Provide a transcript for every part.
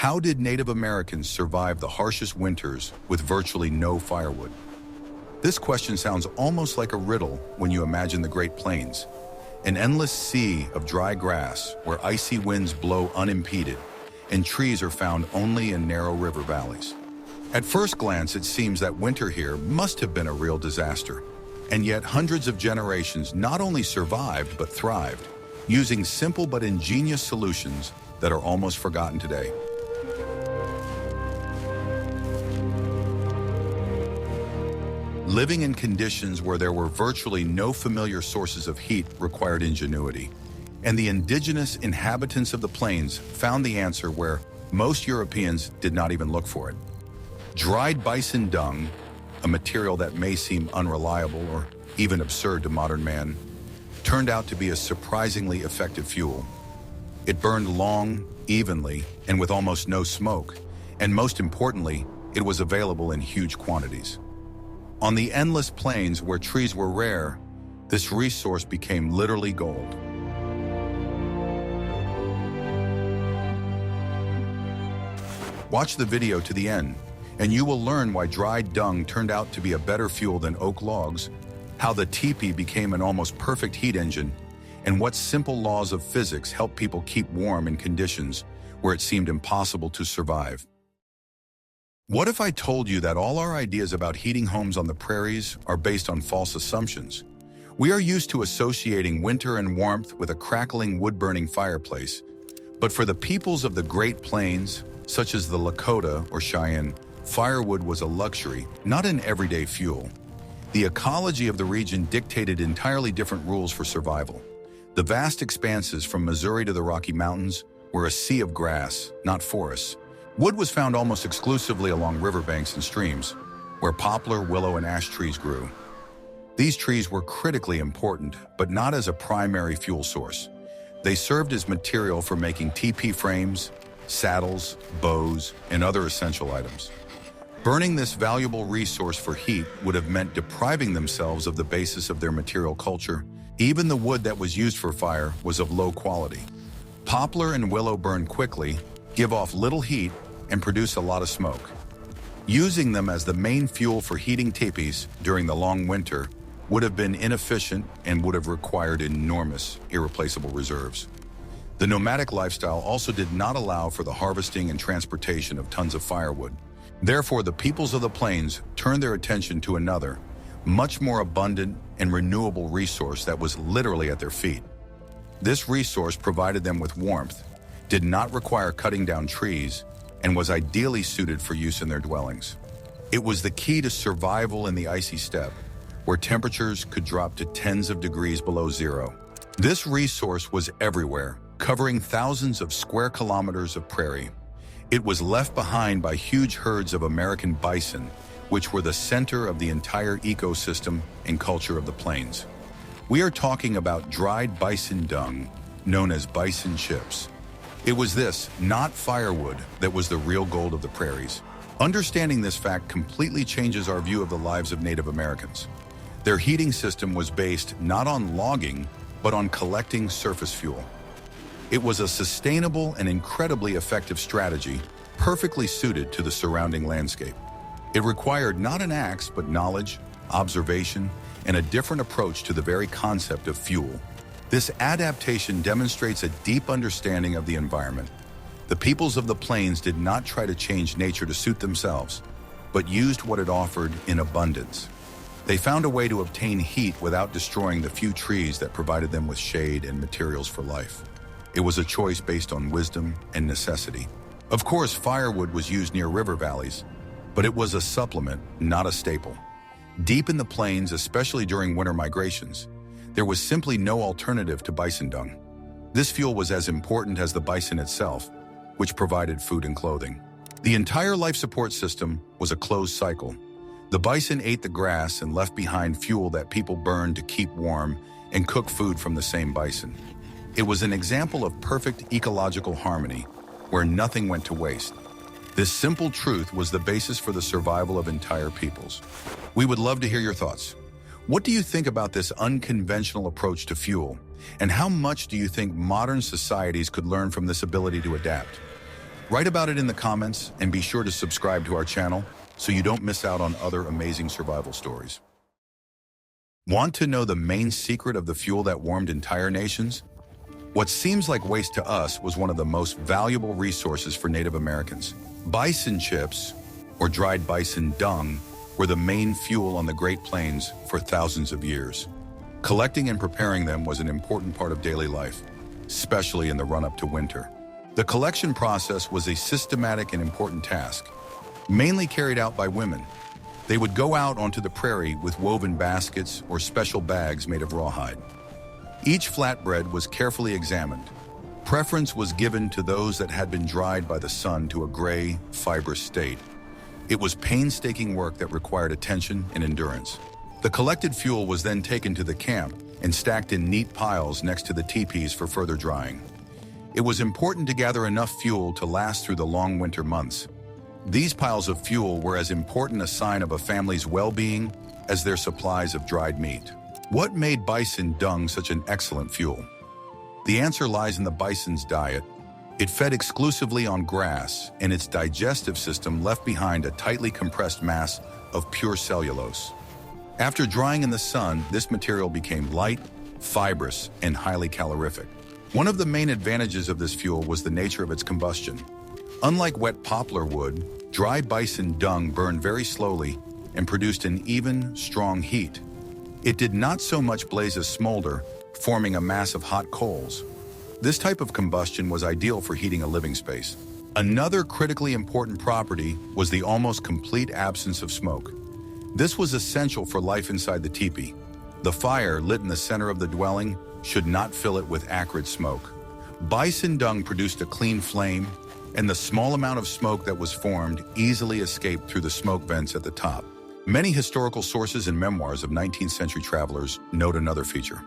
How did Native Americans survive the harshest winters with virtually no firewood? This question sounds almost like a riddle when you imagine the Great Plains, an endless sea of dry grass where icy winds blow unimpeded and trees are found only in narrow river valleys. At first glance, it seems that winter here must have been a real disaster, and yet hundreds of generations not only survived but thrived, using simple but ingenious solutions that are almost forgotten today. Living in conditions where there were virtually no familiar sources of heat required ingenuity, and the indigenous inhabitants of the plains found the answer where most Europeans did not even look for it. Dried bison dung, a material that may seem unreliable or even absurd to modern man, turned out to be a surprisingly effective fuel. It burned long, evenly, and with almost no smoke, and most importantly, it was available in huge quantities. On the endless plains where trees were rare, this resource became literally gold. Watch the video to the end, and you will learn why dried dung turned out to be a better fuel than oak logs, how the tipi became an almost perfect heat engine, and what simple laws of physics help people keep warm in conditions where it seemed impossible to survive. What if I told you that all our ideas about heating homes on the prairies are based on false assumptions? We are used to associating winter and warmth with a crackling wood-burning fireplace, but for the peoples of the Great Plains, such as the Lakota or Cheyenne, firewood was a luxury, not an everyday fuel. The ecology of the region dictated entirely different rules for survival. The vast expanses from Missouri to the Rocky Mountains were a sea of grass, not forests. Wood was found almost exclusively along riverbanks and streams, where poplar, willow, and ash trees grew. These trees were critically important, but not as a primary fuel source. They served as material for making teepee frames, saddles, bows, and other essential items. Burning this valuable resource for heat would have meant depriving themselves of the basis of their material culture. Even the wood that was used for fire was of low quality. Poplar and willow burn quickly, give off little heat, and produce a lot of smoke. Using them as the main fuel for heating teepees during the long winter would have been inefficient and would have required enormous, irreplaceable reserves. The nomadic lifestyle also did not allow for the harvesting and transportation of tons of firewood. Therefore, the peoples of the plains turned their attention to another, much more abundant and renewable resource that was literally at their feet. This resource provided them with warmth, did not require cutting down trees, and was ideally suited for use in their dwellings. It was the key to survival in the icy steppe, where temperatures could drop to tens of degrees below zero. This resource was everywhere, covering thousands of square kilometers of prairie. It was left behind by huge herds of American bison, which were the center of the entire ecosystem and culture of the plains. We are talking about dried bison dung, known as bison chips. It was this, not firewood, that was the real gold of the prairies. Understanding this fact completely changes our view of the lives of Native Americans. Their heating system was based not on logging, but on collecting surface fuel. It was a sustainable and incredibly effective strategy, perfectly suited to the surrounding landscape. It required not an axe, but knowledge, observation, and a different approach to the very concept of fuel. This adaptation demonstrates a deep understanding of the environment. The peoples of the plains did not try to change nature to suit themselves, but used what it offered in abundance. They found a way to obtain heat without destroying the few trees that provided them with shade and materials for life. It was a choice based on wisdom and necessity. Of course, firewood was used near river valleys, but it was a supplement, not a staple. Deep in the plains, especially during winter migrations, there was simply no alternative to bison dung. This fuel was as important as the bison itself, which provided food and clothing. The entire life support system was a closed cycle. The bison ate the grass and left behind fuel that people burned to keep warm and cook food from the same bison. It was an example of perfect ecological harmony, where nothing went to waste. This simple truth was the basis for the survival of entire peoples. We would love to hear your thoughts. What do you think about this unconventional approach to fuel? And how much do you think modern societies could learn from this ability to adapt? Write about it in the comments and be sure to subscribe to our channel so you don't miss out on other amazing survival stories. Want to know the main secret of the fuel that warmed entire nations? What seems like waste to us was one of the most valuable resources for Native Americans. Bison chips, or dried bison dung, were the main fuel on the Great Plains for thousands of years. Collecting and preparing them was an important part of daily life, especially in the run-up to winter. The collection process was a systematic and important task, mainly carried out by women. They would go out onto the prairie with woven baskets or special bags made of rawhide. Each flatbread was carefully examined. Preference was given to those that had been dried by the sun to a gray, fibrous state. It was painstaking work that required attention and endurance. The collected fuel was then taken to the camp and stacked in neat piles next to the teepees for further drying. It was important to gather enough fuel to last through the long winter months. These piles of fuel were as important a sign of a family's well-being as their supplies of dried meat. What made bison dung such an excellent fuel? The answer lies in the bison's diet. It fed exclusively on grass, and its digestive system left behind a tightly compressed mass of pure cellulose. After drying in the sun, this material became light, fibrous, and highly calorific. One of the main advantages of this fuel was the nature of its combustion. Unlike wet poplar wood, dry bison dung burned very slowly and produced an even, strong heat. It did not so much blaze as smolder, forming a mass of hot coals. This type of combustion was ideal for heating a living space. Another critically important property was the almost complete absence of smoke. This was essential for life inside the teepee. The fire lit in the center of the dwelling should not fill it with acrid smoke. Bison dung produced a clean flame, and the small amount of smoke that was formed easily escaped through the smoke vents at the top. Many historical sources and memoirs of 19th century travelers note another feature.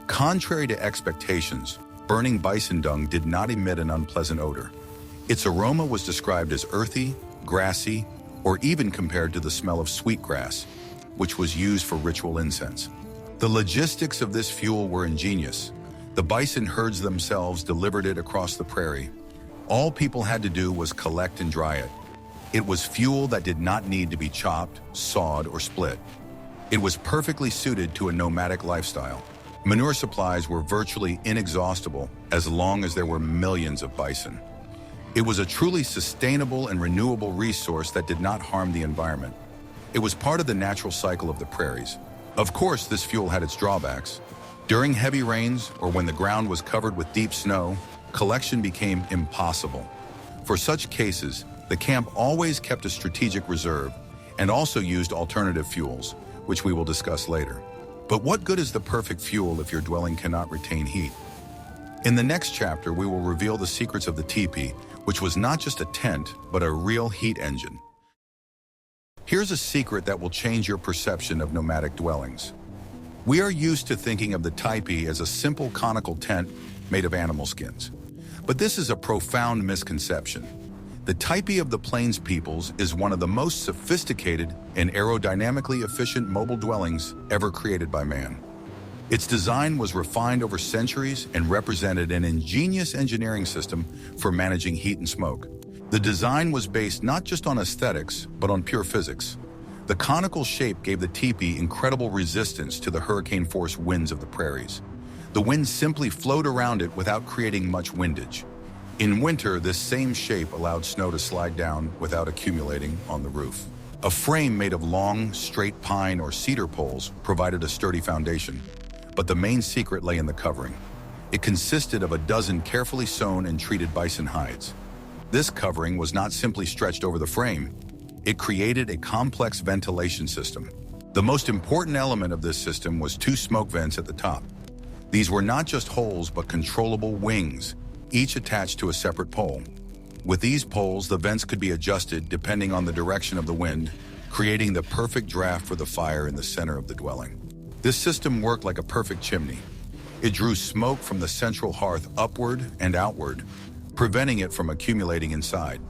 Contrary to expectations, burning bison dung did not emit an unpleasant odor. Its aroma was described as earthy, grassy, or even compared to the smell of sweetgrass, which was used for ritual incense. The logistics of this fuel were ingenious. The bison herds themselves delivered it across the prairie. All people had to do was collect and dry it. It was fuel that did not need to be chopped, sawed, or split. It was perfectly suited to a nomadic lifestyle. Manure supplies were virtually inexhaustible as long as there were millions of bison. It was a truly sustainable and renewable resource that did not harm the environment. It was part of the natural cycle of the prairies. Of course, this fuel had its drawbacks. During heavy rains or when the ground was covered with deep snow, collection became impossible. For such cases, the camp always kept a strategic reserve and also used alternative fuels, which we will discuss later. But what good is the perfect fuel if your dwelling cannot retain heat? In the next chapter, we will reveal the secrets of the teepee, which was not just a tent, but a real heat engine. Here's a secret that will change your perception of nomadic dwellings. We are used to thinking of the tipi as a simple conical tent made of animal skins. But this is a profound misconception. The tipi of the Plains peoples is one of the most sophisticated and aerodynamically efficient mobile dwellings ever created by man. Its design was refined over centuries and represented an ingenious engineering system for managing heat and smoke. The design was based not just on aesthetics, but on pure physics. The conical shape gave the teepee incredible resistance to the hurricane-force winds of the prairies. The wind simply flowed around it without creating much windage. In winter, this same shape allowed snow to slide down without accumulating on the roof. A frame made of long, straight pine or cedar poles provided a sturdy foundation. But the main secret lay in the covering. It consisted of a dozen carefully sewn and treated bison hides. This covering was not simply stretched over the frame. It created a complex ventilation system. The most important element of this system was two smoke vents at the top. These were not just holes, but controllable wings, each attached to a separate pole. With these poles, the vents could be adjusted depending on the direction of the wind, creating the perfect draft for the fire in the center of the dwelling. This system worked like a perfect chimney. It drew smoke from the central hearth upward and outward, preventing it from accumulating inside.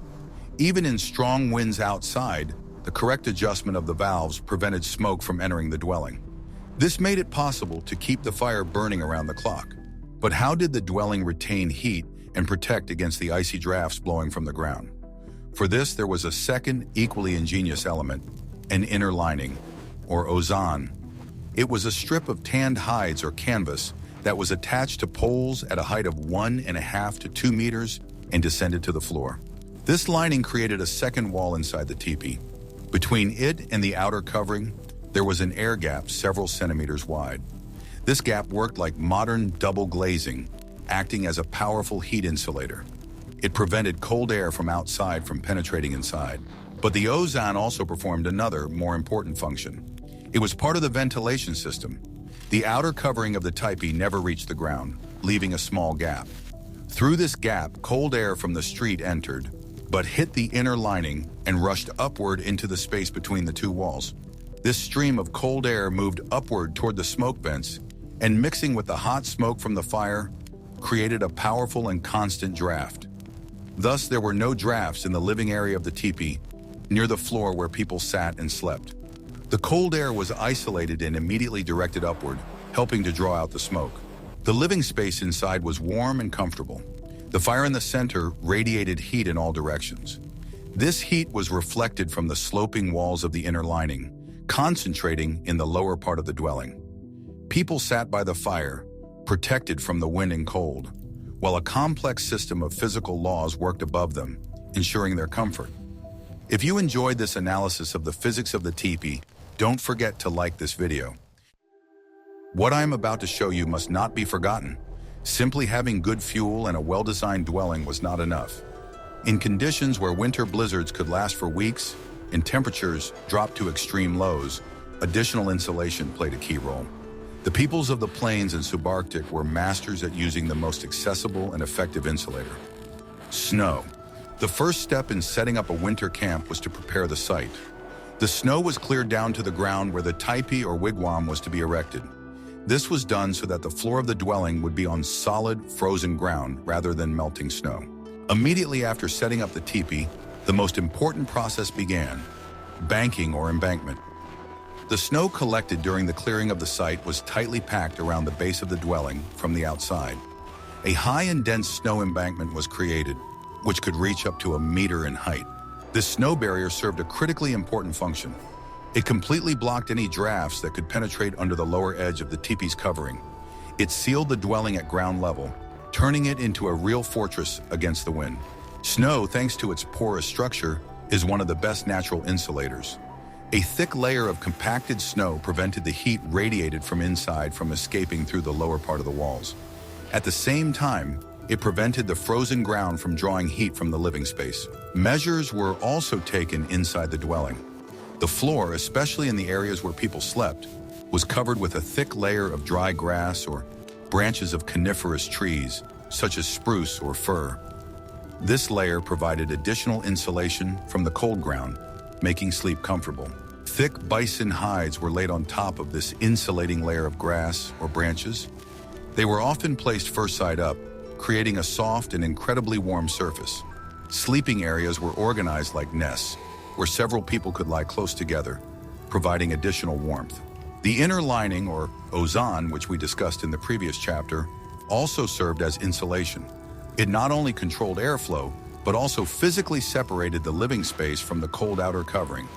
Even in strong winds outside, the correct adjustment of the valves prevented smoke from entering the dwelling. This made it possible to keep the fire burning around the clock. But how did the dwelling retain heat and protect against the icy drafts blowing from the ground. For this, there was a second, equally ingenious element, an inner lining, or ozon. It was a strip of tanned hides or canvas that was attached to poles at a height of 1.5 to 2 meters and descended to the floor. This lining created a second wall inside the teepee. Between it and the outer covering, there was an air gap several centimeters wide. This gap worked like modern double glazing, acting as a powerful heat insulator. It prevented cold air from outside from penetrating inside. But the ozone also performed another, more important function. It was part of the ventilation system. The outer covering of the tipi never reached the ground, leaving a small gap. Through this gap, cold air from the street entered, but hit the inner lining and rushed upward into the space between the two walls. This stream of cold air moved upward toward the smoke vents, and mixing with the hot smoke from the fire, created a powerful and constant draft. Thus, there were no drafts in the living area of the teepee, near the floor where people sat and slept. The cold air was isolated and immediately directed upward, helping to draw out the smoke. The living space inside was warm and comfortable. The fire in the center radiated heat in all directions. This heat was reflected from the sloping walls of the inner lining, concentrating in the lower part of the dwelling. People sat by the fire, protected from the wind and cold, while a complex system of physical laws worked above them, ensuring their comfort. If you enjoyed this analysis of the physics of the teepee, don't forget to like this video. What I am about to show you must not be forgotten. Simply having good fuel and a well-designed dwelling was not enough. In conditions where winter blizzards could last for weeks and temperatures dropped to extreme lows, additional insulation played a key role. The peoples of the plains and subarctic were masters at using the most accessible and effective insulator: snow. The first step in setting up a winter camp was to prepare the site. The snow was cleared down to the ground where the tipi or wigwam was to be erected. This was done so that the floor of the dwelling would be on solid, frozen ground rather than melting snow. Immediately after setting up the teepee, the most important process began: banking or embankment. The snow collected during the clearing of the site was tightly packed around the base of the dwelling from the outside. A high and dense snow embankment was created, which could reach up to 1 meter in height. This snow barrier served a critically important function. It completely blocked any drafts that could penetrate under the lower edge of the teepee's covering. It sealed the dwelling at ground level, turning it into a real fortress against the wind. Snow, thanks to its porous structure, is one of the best natural insulators. A thick layer of compacted snow prevented the heat radiated from inside from escaping through the lower part of the walls. At the same time, it prevented the frozen ground from drawing heat from the living space. Measures were also taken inside the dwelling. The floor, especially in the areas where people slept, was covered with a thick layer of dry grass or branches of coniferous trees, such as spruce or fir. This layer provided additional insulation from the cold ground, making sleep comfortable. Thick bison hides were laid on top of this insulating layer of grass or branches. They were often placed first side up, creating a soft and incredibly warm surface. Sleeping areas were organized like nests, where several people could lie close together, providing additional warmth. The inner lining, or ozon, which we discussed in the previous chapter, also served as insulation. It not only controlled airflow, but also physically separated the living space from the cold outer covering.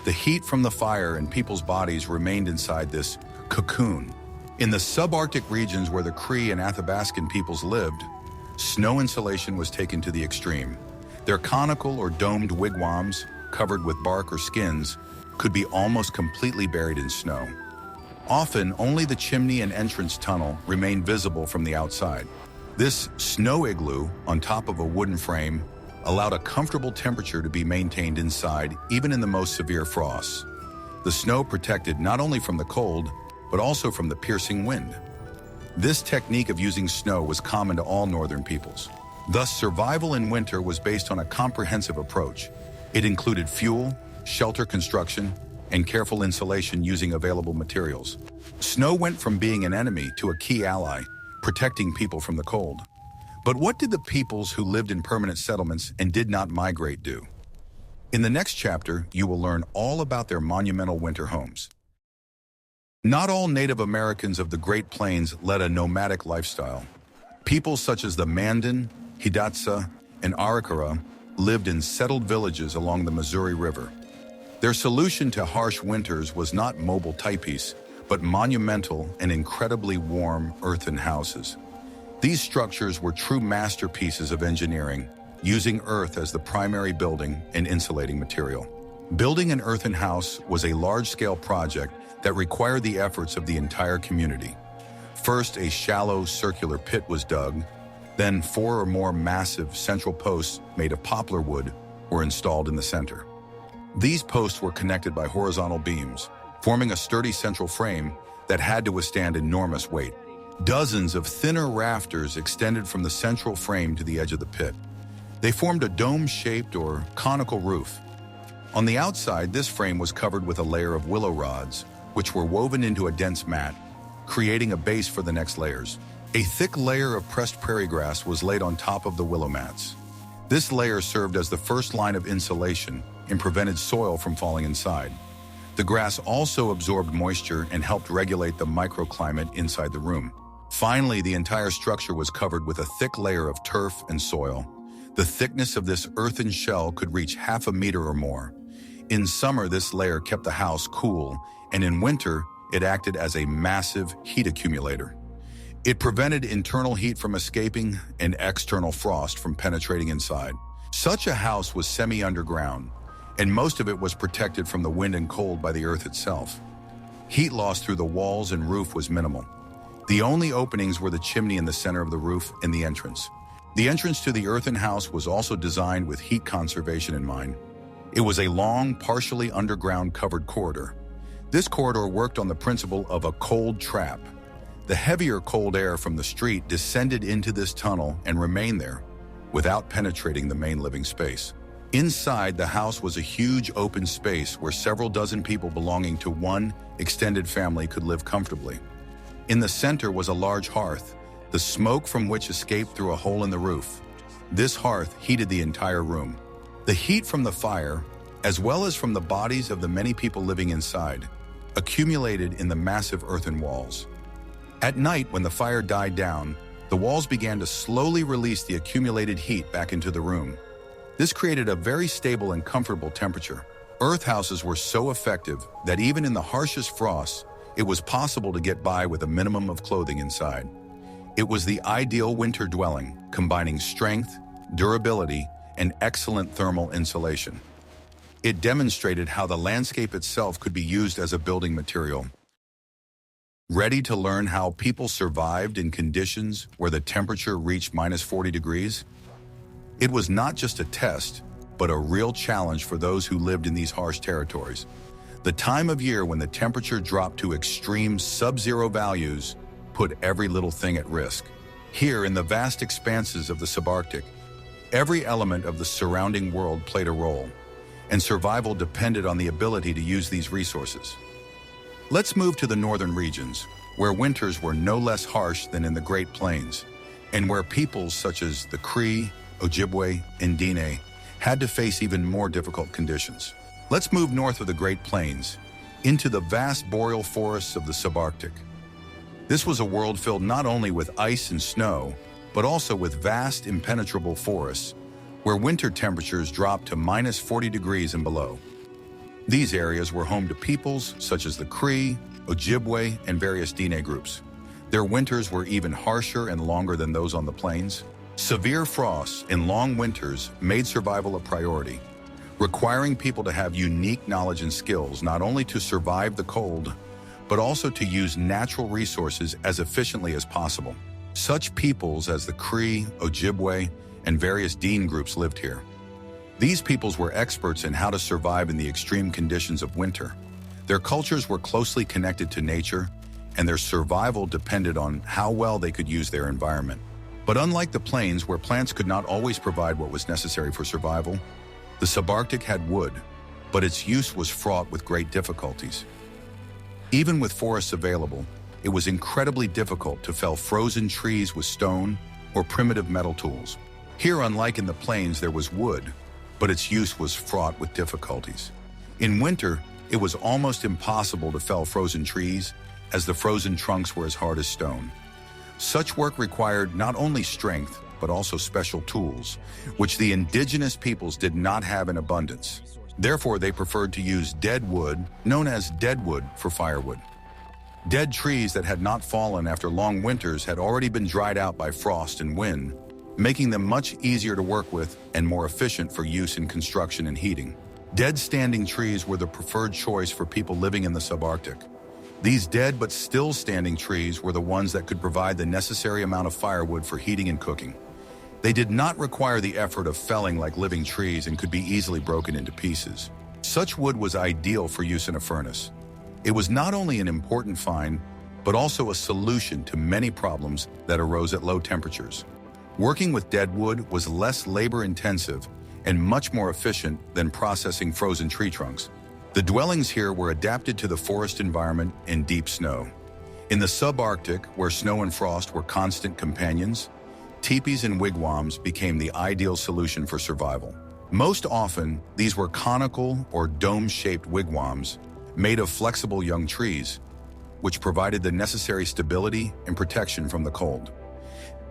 The heat from the fire and people's bodies remained inside this cocoon. In the subarctic regions where the Cree and Athabascan peoples lived, snow insulation was taken to the extreme. Their conical or domed wigwams, covered with bark or skins, could be almost completely buried in snow. Often, only the chimney and entrance tunnel remained visible from the outside. This snow igloo, on top of a wooden frame, allowed a comfortable temperature to be maintained inside, even in the most severe frosts. The snow protected not only from the cold, but also from the piercing wind. This technique of using snow was common to all northern peoples. Thus, survival in winter was based on a comprehensive approach. It included fuel, shelter construction, and careful insulation using available materials. Snow went from being an enemy to a key ally, protecting people from the cold. But what did the peoples who lived in permanent settlements and did not migrate do? In the next chapter, you will learn all about their monumental winter homes. Not all Native Americans of the Great Plains led a nomadic lifestyle. Peoples such as the Mandan, Hidatsa, and Arikara lived in settled villages along the Missouri River. Their solution to harsh winters was not mobile tipis, but monumental and incredibly warm earthen houses. These structures were true masterpieces of engineering, using earth as the primary building and insulating material. Building an earthen house was a large-scale project that required the efforts of the entire community. First, a shallow circular pit was dug, then 4 or more massive central posts made of poplar wood were installed in the center. These posts were connected by horizontal beams, forming a sturdy central frame that had to withstand enormous weight. Dozens of thinner rafters extended from the central frame to the edge of the pit. They formed a dome-shaped or conical roof. On the outside, this frame was covered with a layer of willow rods, which were woven into a dense mat, creating a base for the next layers. A thick layer of pressed prairie grass was laid on top of the willow mats. This layer served as the first line of insulation and prevented soil from falling inside. The grass also absorbed moisture and helped regulate the microclimate inside the room. Finally, the entire structure was covered with a thick layer of turf and soil. The thickness of this earthen shell could reach 1/2 meter or more. In summer, this layer kept the house cool, and in winter, it acted as a massive heat accumulator. It prevented internal heat from escaping and external frost from penetrating inside. Such a house was semi-underground, and most of it was protected from the wind and cold by the earth itself. Heat loss through the walls and roof was minimal. The only openings were the chimney in the center of the roof and the entrance. The entrance to the earthen house was also designed with heat conservation in mind. It was a long, partially underground covered corridor. This corridor worked on the principle of a cold trap. The heavier cold air from the street descended into this tunnel and remained there, without penetrating the main living space. Inside, the house was a huge open space where several dozen people belonging to one extended family could live comfortably. In the center was a large hearth, the smoke from which escaped through a hole in the roof. This hearth heated the entire room. The heat from the fire, as well as from the bodies of the many people living inside, accumulated in the massive earthen walls. At night, when the fire died down, the walls began to slowly release the accumulated heat back into the room. This created a very stable and comfortable temperature. Earth houses were so effective that even in the harshest frosts, it was possible to get by with a minimum of clothing inside. It was the ideal winter dwelling, combining strength, durability, and excellent thermal insulation. It demonstrated how the landscape itself could be used as a building material. Ready to learn how people survived in conditions where the temperature reached -40 degrees? It was not just a test, but a real challenge for those who lived in these harsh territories. The time of year when the temperature dropped to extreme sub-zero values put every little thing at risk. Here, in the vast expanses of the subarctic, every element of the surrounding world played a role, and survival depended on the ability to use these resources. Let's move to the northern regions, where winters were no less harsh than in the Great Plains, and where peoples such as the Cree, Ojibwe, and Dene had to face even more difficult conditions. Let's move north of the Great Plains, into the vast boreal forests of the subarctic. This was a world filled not only with ice and snow, but also with vast, impenetrable forests, where winter temperatures dropped to -40 degrees and below. These areas were home to peoples such as the Cree, Ojibwe, and various Dene groups. Their winters were even harsher and longer than those on the plains. Severe frosts and long winters made survival a priority, requiring people to have unique knowledge and skills not only to survive the cold, but also to use natural resources as efficiently as possible. Such peoples as the Cree, Ojibwe, and various Dene groups lived here. These peoples were experts in how to survive in the extreme conditions of winter. Their cultures were closely connected to nature, and their survival depended on how well they could use their environment. But unlike the plains, where plants could not always provide what was necessary for survival, the subarctic had wood, but its use was fraught with great difficulties. Even with forests available, it was incredibly difficult to fell frozen trees with stone or primitive metal tools. Here, unlike in the plains, there was wood, but its use was fraught with difficulties. In winter, it was almost impossible to fell frozen trees, as the frozen trunks were as hard as stone. Such work required not only strength, but also special tools, which the indigenous peoples did not have in abundance. Therefore, they preferred to use dead wood, known as deadwood, for firewood. Dead trees that had not fallen after long winters had already been dried out by frost and wind, making them much easier to work with and more efficient for use in construction and heating. Dead standing trees were the preferred choice for people living in the subarctic. These dead but still standing trees were the ones that could provide the necessary amount of firewood for heating and cooking. They did not require the effort of felling like living trees and could be easily broken into pieces. Such wood was ideal for use in a furnace. It was not only an important find, but also a solution to many problems that arose at low temperatures. Working with dead wood was less labor-intensive and much more efficient than processing frozen tree trunks. The dwellings here were adapted to the forest environment in deep snow. In the subarctic, where snow and frost were constant companions, teepees and wigwams became the ideal solution for survival. Most often, these were conical or dome-shaped wigwams made of flexible young trees, which provided the necessary stability and protection from the cold.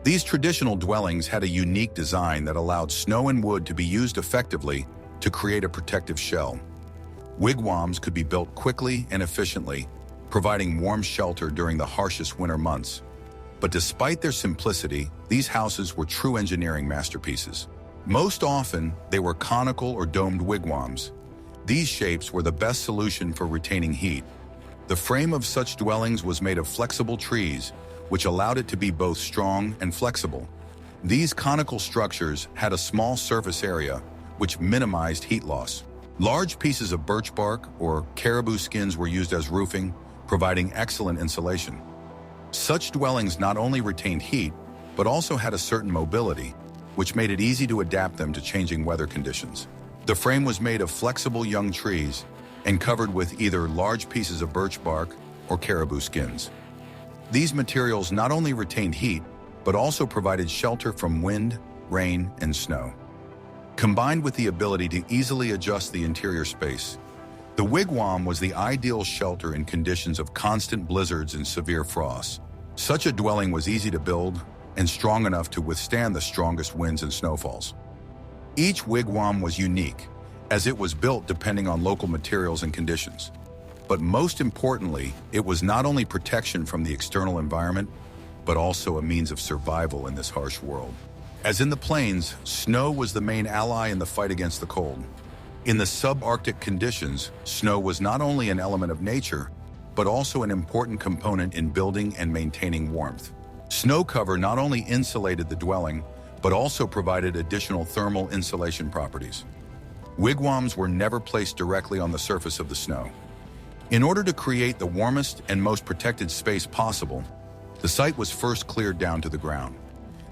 These traditional dwellings had a unique design that allowed snow and wood to be used effectively to create a protective shell. Wigwams could be built quickly and efficiently, providing warm shelter during the harshest winter months. But despite their simplicity, these houses were true engineering masterpieces. Most often, they were conical or domed wigwams. These shapes were the best solution for retaining heat. The frame of such dwellings was made of flexible trees, which allowed it to be both strong and flexible. These conical structures had a small surface area, which minimized heat loss. Large pieces of birch bark or caribou skins were used as roofing, providing excellent insulation. Such dwellings not only retained heat, but also had a certain mobility, which made it easy to adapt them to changing weather conditions. The frame was made of flexible young trees and covered with either large pieces of birch bark or caribou skins. These materials not only retained heat, but also provided shelter from wind, rain, and snow. Combined with the ability to easily adjust the interior space, the wigwam was the ideal shelter in conditions of constant blizzards and severe frosts. Such a dwelling was easy to build and strong enough to withstand the strongest winds and snowfalls. Each wigwam was unique, as it was built depending on local materials and conditions. But most importantly, it was not only protection from the external environment, but also a means of survival in this harsh world. As in the plains, snow was the main ally in the fight against the cold. In the subarctic conditions, snow was not only an element of nature, but also an important component in building and maintaining warmth. Snow cover not only insulated the dwelling, but also provided additional thermal insulation properties. Wigwams were never placed directly on the surface of the snow. In order to create the warmest and most protected space possible, the site was first cleared down to the ground.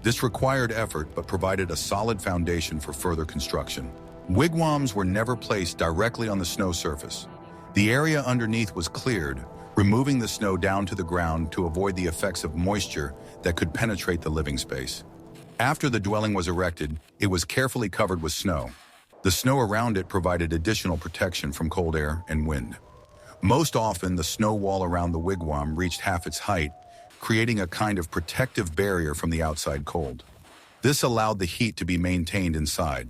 This required effort but provided a solid foundation for further construction. Wigwams were never placed directly on the snow surface. The area underneath was cleared, removing the snow down to the ground to avoid the effects of moisture that could penetrate the living space. After the dwelling was erected, it was carefully covered with snow. The snow around it provided additional protection from cold air and wind. Most often, the snow wall around the wigwam reached half its height, creating a kind of protective barrier from the outside cold. This allowed the heat to be maintained inside,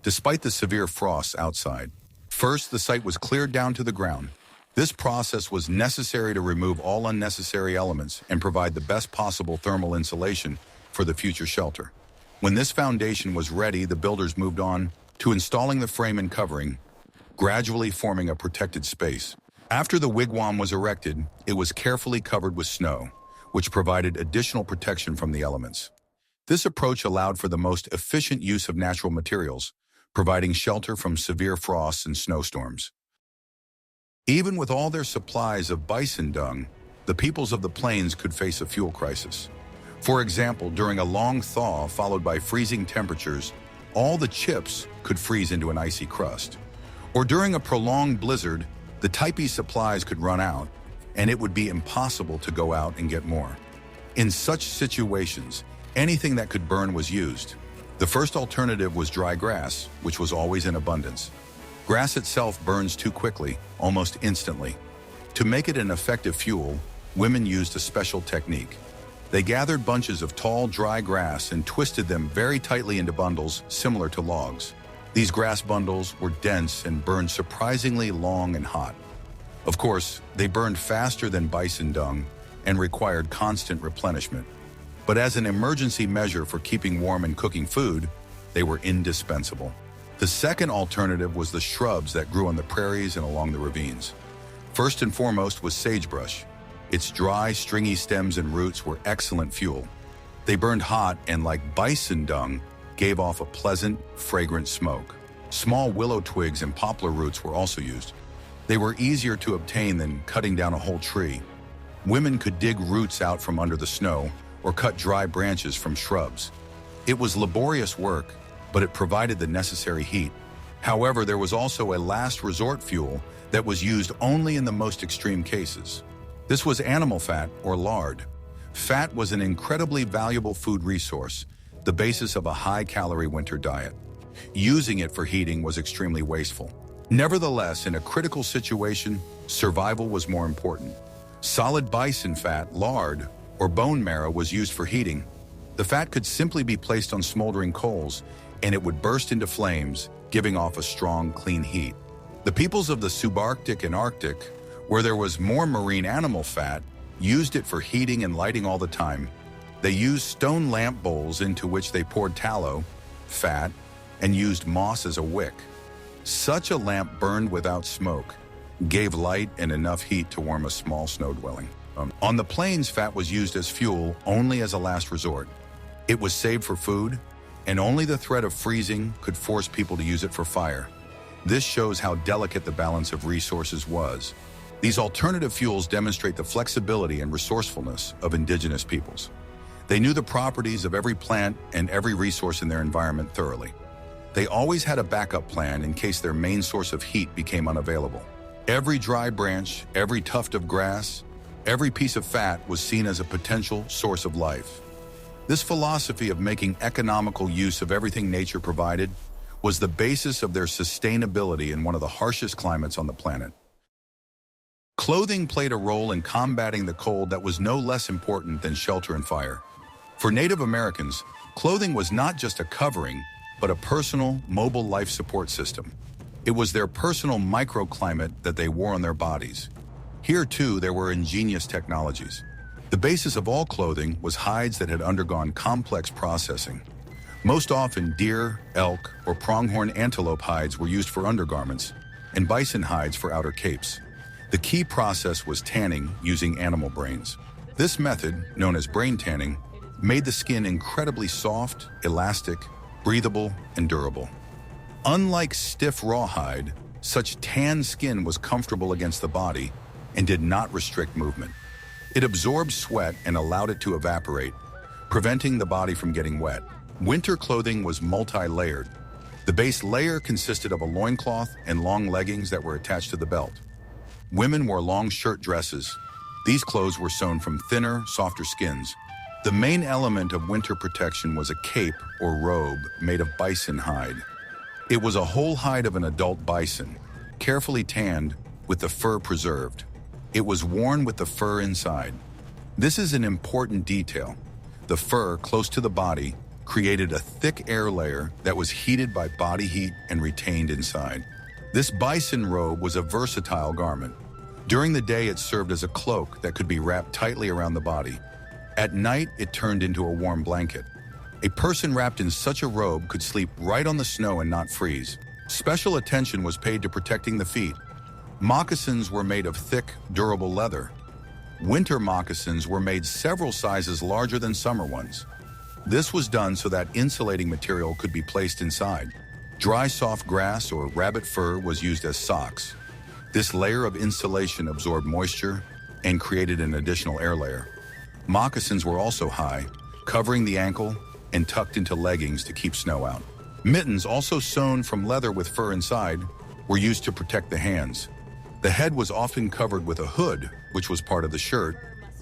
despite the severe frosts outside. First, the site was cleared down to the ground. This process was necessary to remove all unnecessary elements and provide the best possible thermal insulation for the future shelter. When this foundation was ready, the builders moved on to installing the frame and covering, gradually forming a protected space. After the wigwam was erected, it was carefully covered with snow, which provided additional protection from the elements. This approach allowed for the most efficient use of natural materials, providing shelter from severe frosts and snowstorms. Even with all their supplies of bison dung, the peoples of the plains could face a fuel crisis. For example, during a long thaw followed by freezing temperatures, all the chips could freeze into an icy crust. Or during a prolonged blizzard, the tipi supplies could run out, and it would be impossible to go out and get more. In such situations, anything that could burn was used. The first alternative was dry grass, which was always in abundance. Grass itself burns too quickly, almost instantly. To make it an effective fuel, women used a special technique. They gathered bunches of tall, dry grass and twisted them very tightly into bundles similar to logs. These grass bundles were dense and burned surprisingly long and hot. Of course, they burned faster than bison dung and required constant replenishment. But as an emergency measure for keeping warm and cooking food, they were indispensable. The second alternative was the shrubs that grew on the prairies and along the ravines. First and foremost was sagebrush. Its dry, stringy stems and roots were excellent fuel. They burned hot and, like bison dung, gave off a pleasant, fragrant smoke. Small willow twigs and poplar roots were also used. They were easier to obtain than cutting down a whole tree. Women could dig roots out from under the snow or cut dry branches from shrubs. It was laborious work, but it provided the necessary heat. However, there was also a last resort fuel that was used only in the most extreme cases. This was animal fat or lard. Fat was an incredibly valuable food resource, the basis of a high-calorie winter diet. Using it for heating was extremely wasteful. Nevertheless, in a critical situation, survival was more important. Solid bison fat, lard, or bone marrow was used for heating. The fat could simply be placed on smoldering coals, and it would burst into flames, giving off a strong, clean heat. The peoples of the subarctic and Arctic, where there was more marine animal fat, used it for heating and lighting all the time. They used stone lamp bowls into which they poured tallow, fat, and used moss as a wick. Such a lamp burned without smoke, gave light and enough heat to warm a small snow dwelling. On the plains, fat was used as fuel only as a last resort. It was saved for food, and only the threat of freezing could force people to use it for fire. This shows how delicate the balance of resources was. These alternative fuels demonstrate the flexibility and resourcefulness of indigenous peoples. They knew the properties of every plant and every resource in their environment thoroughly. They always had a backup plan in case their main source of heat became unavailable. Every dry branch, every tuft of grass, every piece of fat was seen as a potential source of life. This philosophy of making economical use of everything nature provided was the basis of their sustainability in one of the harshest climates on the planet. Clothing played a role in combating the cold that was no less important than shelter and fire. For Native Americans, clothing was not just a covering, but a personal, mobile life support system. It was their personal microclimate that they wore on their bodies. Here, too, there were ingenious technologies. The basis of all clothing was hides that had undergone complex processing. Most often, deer, elk, or pronghorn antelope hides were used for undergarments, and bison hides for outer capes. The key process was tanning using animal brains. This method, known as brain tanning, made the skin incredibly soft, elastic, breathable, and durable. Unlike stiff rawhide, such tanned skin was comfortable against the body and did not restrict movement. It absorbed sweat and allowed it to evaporate, preventing the body from getting wet. Winter clothing was multi-layered. The base layer consisted of a loincloth and long leggings that were attached to the belt. Women wore long shirt dresses. These clothes were sewn from thinner, softer skins. The main element of winter protection was a cape or robe made of bison hide. It was a whole hide of an adult bison, carefully tanned with the fur preserved. It was worn with the fur inside. This is an important detail. The fur close to the body created a thick air layer that was heated by body heat and retained inside. This bison robe was a versatile garment. During the day, it served as a cloak that could be wrapped tightly around the body. At night, it turned into a warm blanket. A person wrapped in such a robe could sleep right on the snow and not freeze. Special attention was paid to protecting the feet. Moccasins were made of thick, durable leather. Winter moccasins were made several sizes larger than summer ones. This was done so that insulating material could be placed inside. Dry, soft grass or rabbit fur was used as socks. This layer of insulation absorbed moisture and created an additional air layer. Moccasins were also high, covering the ankle and tucked into leggings to keep snow out. Mittens, also sewn from leather with fur inside, were used to protect the hands. The head was often covered with a hood, which was part of the shirt,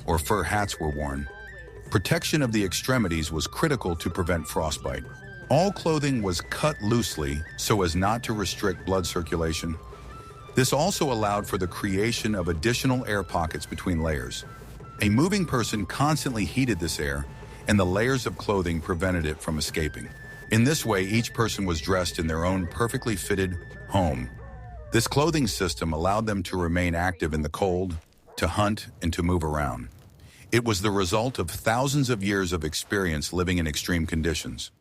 or fur hats were worn. Protection of the extremities was critical to prevent frostbite. All clothing was cut loosely so as not to restrict blood circulation. This also allowed for the creation of additional air pockets between layers. A moving person constantly heated this air, and the layers of clothing prevented it from escaping. In this way, each person was dressed in their own perfectly fitted home. This clothing system allowed them to remain active in the cold, to hunt, and to move around. It was the result of thousands of years of experience living in extreme conditions.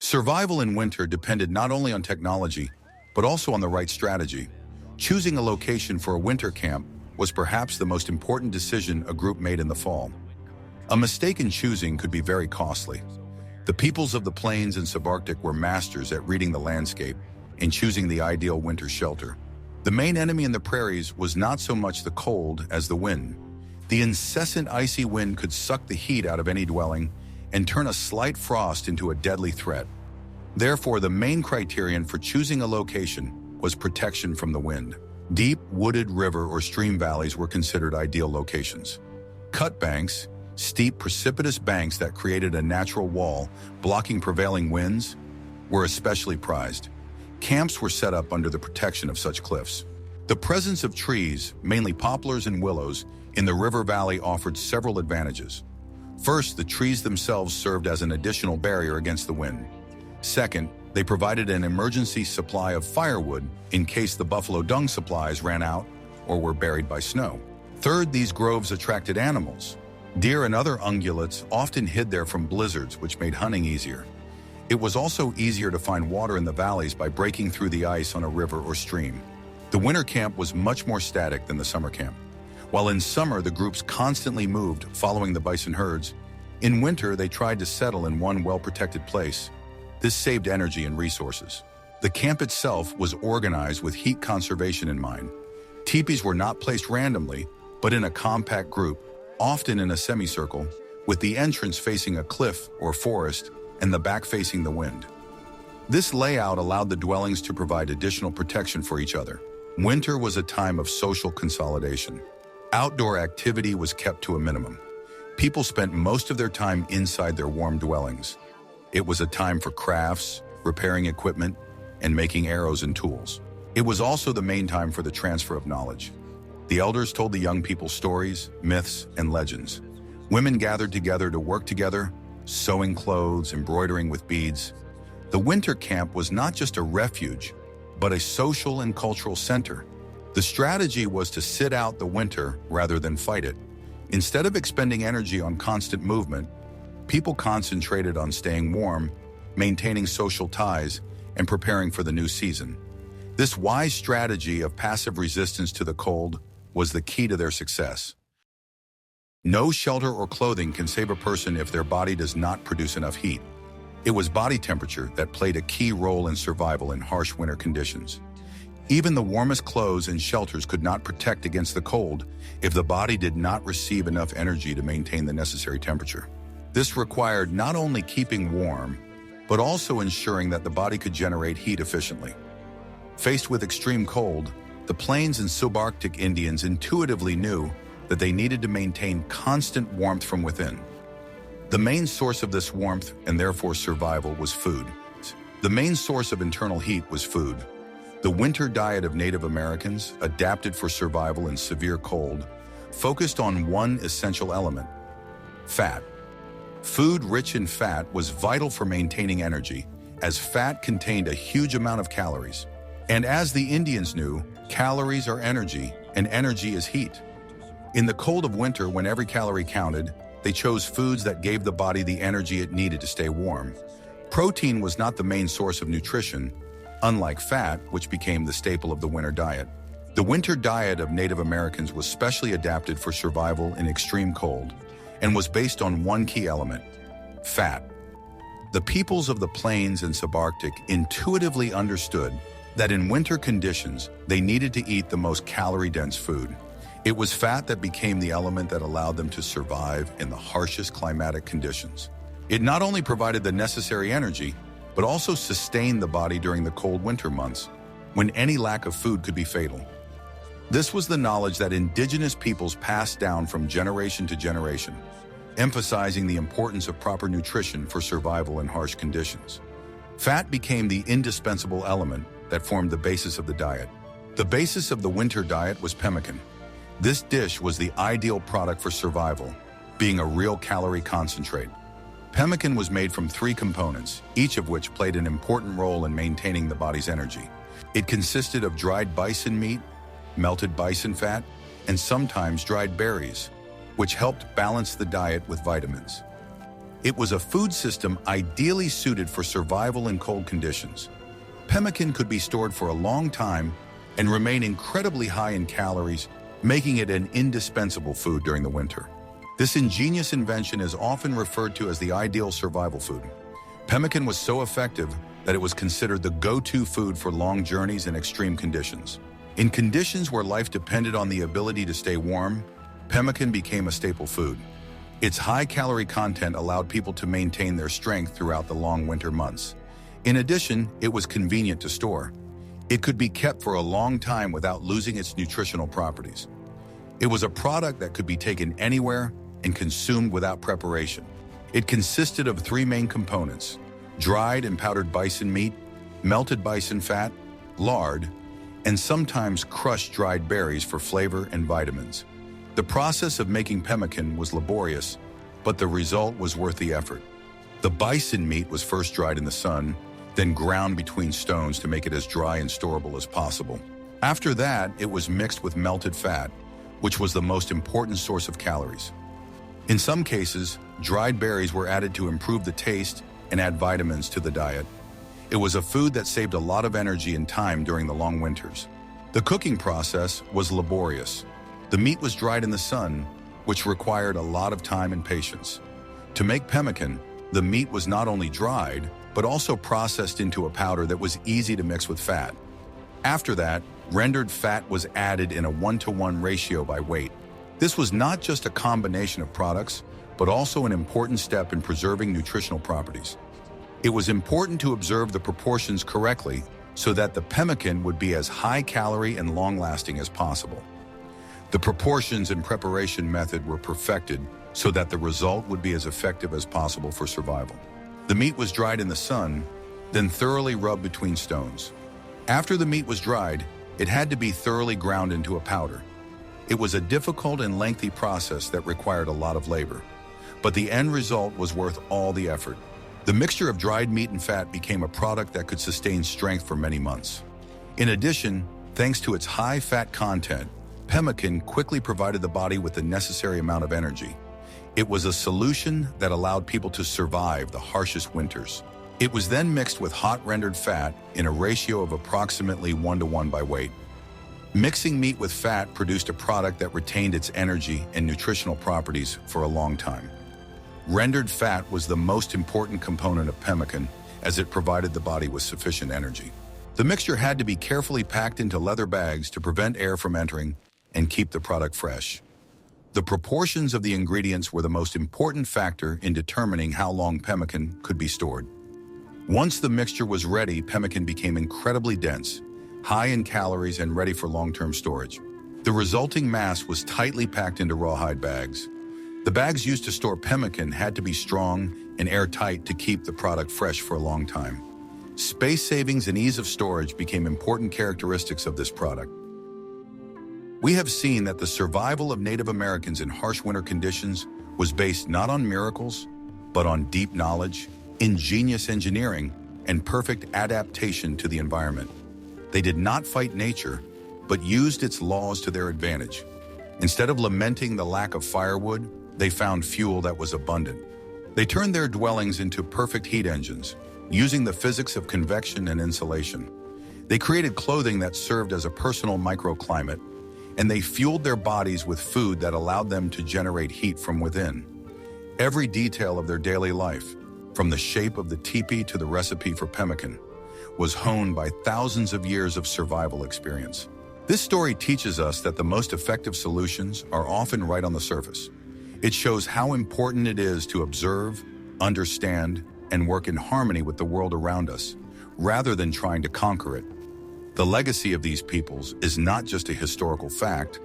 Survival in winter depended not only on technology, but also on the right strategy. Choosing a location for a winter camp was perhaps the most important decision a group made in the fall. A mistake in choosing could be very costly. The peoples of the plains and subarctic were masters at reading the landscape and choosing the ideal winter shelter. The main enemy in the prairies was not so much the cold as the wind. The incessant icy wind could suck the heat out of any dwelling and turn a slight frost into a deadly threat. Therefore, the main criterion for choosing a location was protection from the wind. Deep, wooded river or stream valleys were considered ideal locations. Cut banks, steep, precipitous banks that created a natural wall blocking prevailing winds, were especially prized. Camps were set up under the protection of such cliffs. The presence of trees, mainly poplars and willows, in the river valley offered several advantages. First, the trees themselves served as an additional barrier against the wind. Second, they provided an emergency supply of firewood in case the buffalo dung supplies ran out or were buried by snow. Third, these groves attracted animals. Deer and other ungulates often hid there from blizzards, which made hunting easier. It was also easier to find water in the valleys by breaking through the ice on a river or stream. The winter camp was much more static than the summer camp. While in summer the groups constantly moved, following the bison herds, in winter they tried to settle in one well-protected place. This saved energy and resources. The camp itself was organized with heat conservation in mind. Tipis were not placed randomly, but in a compact group, often in a semicircle, with the entrance facing a cliff or forest and the back facing the wind. This layout allowed the dwellings to provide additional protection for each other. Winter was a time of social consolidation. Outdoor activity was kept to a minimum. People spent most of their time inside their warm dwellings. It was a time for crafts, repairing equipment, and making arrows and tools. It was also the main time for the transfer of knowledge. The elders told the young people stories, myths, and legends. Women gathered together to work together, sewing clothes, embroidering with beads. The winter camp was not just a refuge, but a social and cultural center. The strategy was to sit out the winter rather than fight it. Instead of expending energy on constant movement, people concentrated on staying warm, maintaining social ties, and preparing for the new season. This wise strategy of passive resistance to the cold was the key to their success. No shelter or clothing can save a person if their body does not produce enough heat. It was body temperature that played a key role in survival in harsh winter conditions. Even the warmest clothes and shelters could not protect against the cold if the body did not receive enough energy to maintain the necessary temperature. This required not only keeping warm, but also ensuring that the body could generate heat efficiently. Faced with extreme cold, the plains and subarctic Indians intuitively knew that they needed to maintain constant warmth from within. The main source of this warmth, and therefore survival, was food. The main source of internal heat was food. The winter diet of Native Americans, adapted for survival in severe cold, focused on one essential element: fat. Food rich in fat was vital for maintaining energy, as fat contained a huge amount of calories. And as the Indians knew, calories are energy, and energy is heat. In the cold of winter, when every calorie counted, they chose foods that gave the body the energy it needed to stay warm. Protein was not the main source of nutrition, unlike fat, which became the staple of the winter diet. The winter diet of Native Americans was specially adapted for survival in extreme cold and was based on one key element: fat. The peoples of the plains and subarctic intuitively understood that in winter conditions, they needed to eat the most calorie-dense food. It was fat that became the element that allowed them to survive in the harshest climatic conditions. It not only provided the necessary energy, but also sustained the body during the cold winter months, when any lack of food could be fatal. This was the knowledge that indigenous peoples passed down from generation to generation, emphasizing the importance of proper nutrition for survival in harsh conditions. Fat became the indispensable element that formed the basis of the diet. The basis of the winter diet was pemmican. This dish was the ideal product for survival, being a real calorie concentrate. Pemmican was made from 3 components, each of which played an important role in maintaining the body's energy. It consisted of dried bison meat, melted bison fat, and sometimes dried berries, which helped balance the diet with vitamins. It was a food system ideally suited for survival in cold conditions. Pemmican could be stored for a long time and remain incredibly high in calories, making it an indispensable food during the winter. This ingenious invention is often referred to as the ideal survival food. Pemmican was so effective that it was considered the go-to food for long journeys and extreme conditions. In conditions where life depended on the ability to stay warm, pemmican became a staple food. Its high-calorie content allowed people to maintain their strength throughout the long winter months. In addition, it was convenient to store. It could be kept for a long time without losing its nutritional properties. It was a product that could be taken anywhere and consumed without preparation. It consisted of 3 main components: dried and powdered bison meat, melted bison fat, lard, and sometimes crushed dried berries for flavor and vitamins. The process of making pemmican was laborious, but the result was worth the effort. The bison meat was first dried in the sun, then ground between stones to make it as dry and storable as possible. After that, it was mixed with melted fat, which was the most important source of calories. In some cases, dried berries were added to improve the taste and add vitamins to the diet. It was a food that saved a lot of energy and time during the long winters. The cooking process was laborious. The meat was dried in the sun, which required a lot of time and patience. To make pemmican, the meat was not only dried, but also processed into a powder that was easy to mix with fat. After that, rendered fat was added in a 1-to-1 ratio by weight. This was not just a combination of products, but also an important step in preserving nutritional properties. It was important to observe the proportions correctly so that the pemmican would be as high-calorie and long-lasting as possible. The proportions and preparation method were perfected so that the result would be as effective as possible for survival. The meat was dried in the sun, then thoroughly rubbed between stones. After the meat was dried, it had to be thoroughly ground into a powder. It was a difficult and lengthy process that required a lot of labor, but the end result was worth all the effort. The mixture of dried meat and fat became a product that could sustain strength for many months. In addition, thanks to its high fat content, pemmican quickly provided the body with the necessary amount of energy. It was a solution that allowed people to survive the harshest winters. It was then mixed with hot rendered fat in a ratio of approximately 1-to-1 by weight. Mixing meat with fat produced a product that retained its energy and nutritional properties for a long time. Rendered fat was the most important component of pemmican as it provided the body with sufficient energy. The mixture had to be carefully packed into leather bags to prevent air from entering and keep the product fresh. The proportions of the ingredients were the most important factor in determining how long pemmican could be stored. Once the mixture was ready, pemmican became incredibly dense, high in calories and ready for long-term storage. The resulting mass was tightly packed into rawhide bags. The bags used to store pemmican had to be strong and airtight to keep the product fresh for a long time. Space savings and ease of storage became important characteristics of this product. We have seen that the survival of Native Americans in harsh winter conditions was based not on miracles, but on deep knowledge, ingenious engineering, and perfect adaptation to the environment. They did not fight nature, but used its laws to their advantage. Instead of lamenting the lack of firewood, they found fuel that was abundant. They turned their dwellings into perfect heat engines, using the physics of convection and insulation. They created clothing that served as a personal microclimate, and they fueled their bodies with food that allowed them to generate heat from within. Every detail of their daily life, from the shape of the tipi to the recipe for pemmican, was honed by thousands of years of survival experience. This story teaches us that the most effective solutions are often right on the surface. It shows how important it is to observe, understand, and work in harmony with the world around us, rather than trying to conquer it. The legacy of these peoples is not just a historical fact,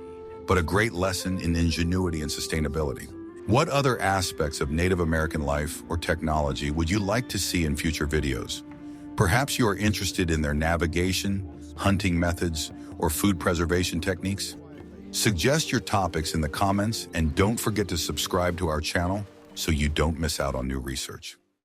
but a great lesson in ingenuity and sustainability. What other aspects of Native American life or technology would you like to see in future videos? Perhaps you are interested in their navigation, hunting methods, or food preservation techniques? Suggest your topics in the comments and don't forget to subscribe to our channel so you don't miss out on new research.